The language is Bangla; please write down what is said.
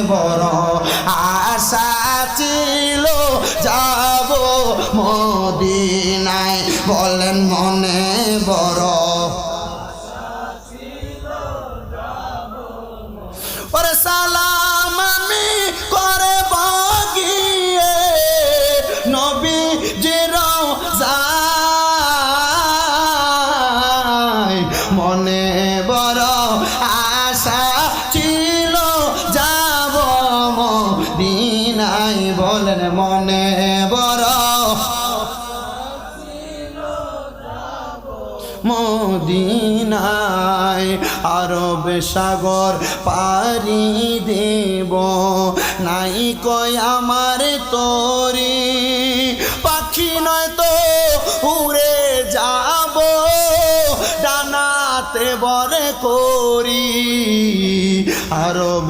বড় আশা ছিল যাব মদিনায় বলেন মনে বড় ওরে সালাম আমি করে বগিয়ে নবীজির রওজায় মনে বড় আশা ছিল যাব মদিনায় বলেন মনে বড় মদিনায় আরব সাগর পারি দেব নাই কই আমার তোরি পাখি নয় তো উড়ে যাব ডানাতে বরে করি আরব